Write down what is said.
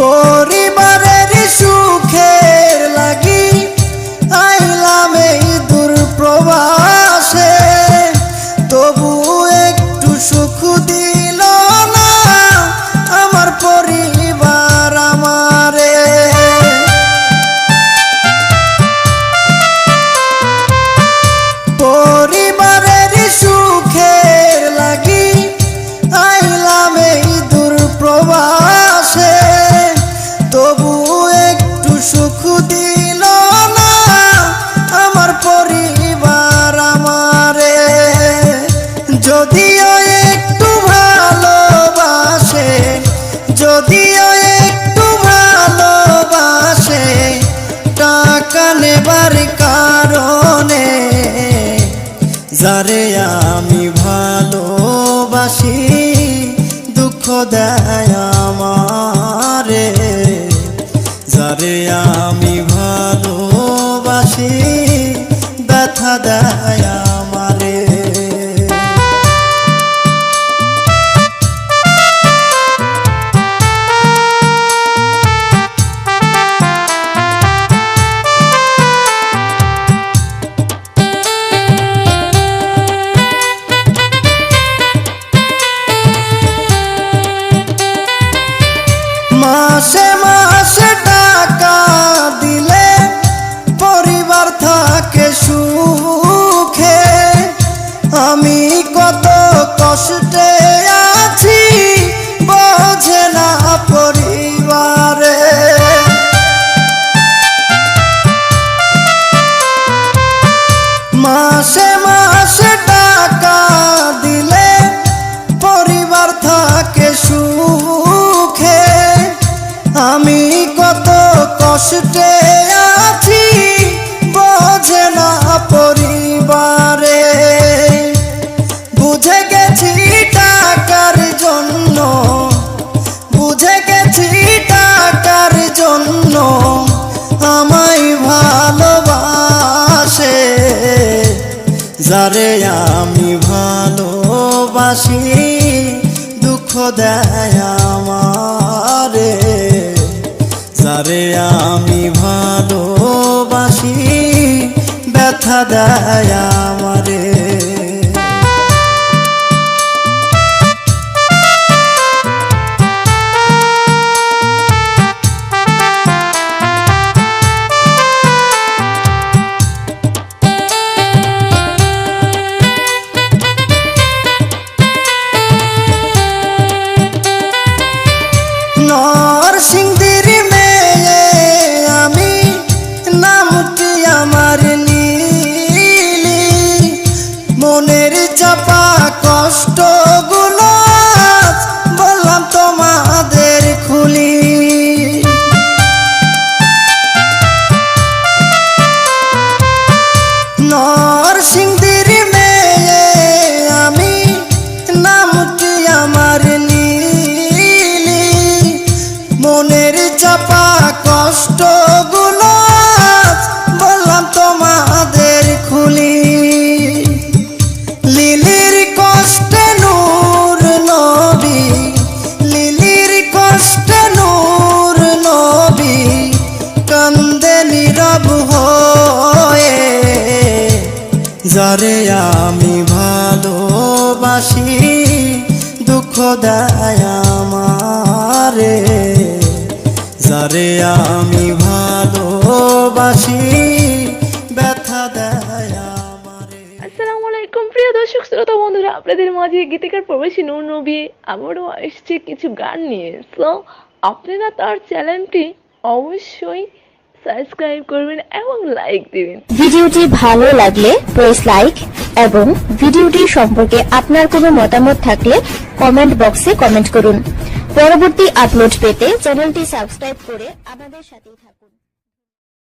পরিবারের সুখের লাগি আইলাম এই দূর প্রবাসে, তবু একটু সুখ দিল না আমার পরিবার আমারে। পরিবারের সুখের লাগি আইলাম এই দূর প্রবাসে, তবু একটু সুখ দিল না আমার পরিবার আমারে। যদিও একটু ভালোবাসে, যদিও একটু ভালোবাসে, টাকা নেবার কারণে যারে আমি ভালোবাসি দুঃখ দেয় আমারে। যারে আমি ভালোবাসি ব্যথা দেয় আমারে। মাসে মাসে টাকা দিলে পরিবার থাকে সুখে, আমি কত কষ্টে আছি বোঝে না পরিবারে। মাসে মাসে টাকা দিলে পরিবার থাকে সুখে, আমি কত কষ্টে আছি বোঝে না পরিবারে। বুঝে গেছি টাকার জন্য, বুঝে গেছি টাকার জন্য আমায় ভালোবাসে। যারে আমি ভালোবাসি দুঃখ দেয় আমারে। যারে আমি ভালোবাসি ব্যথা দেয় আমারে। নরসিংদীর মেয়ে আমি, নামটি আমার নীলি, মনের চাপা কষ্টগুলো বললাম তোমাদের খুলি। নরসিংদীর মেয়ে আমি, নামটি আমার নীলি, মনের চাপা কষ্টগুলো বললাম তোমাদের খুলি। লিলির কষ্টে নূর নবী, লিলির কষ্টে নূর নবী কান্দে নীরব হয়ে। যারে আমি ভালোবাসি দুঃখ দেয় আমারে। যারে আমি ভালোবাসি ব্যথা দেয় আমারে। আসসালামু আলাইকুম প্রিয় দর্শক শ্রোতা বন্ধুরা, আপনাদের মাঝে গীতিকার প্রবাসী নূর নবী আবারও এসেছে কিছু গান নিয়ে। তো আপনারা তার চ্যানেলটি অবশ্যই সাবস্ক্রাইব করবেন এবং লাইক দিবেন। ভিডিওটি ভালো লাগলে প্রেস লাইক এবং ভিডিওটি সম্পর্কে আপনার কোনো মতামত থাকলে কমেন্ট বক্সে কমেন্ট করুন। পরবর্তী আপলোড পেতে চ্যানেলটি সাবস্ক্রাইব করে আমাদের সাথেই থাকুন।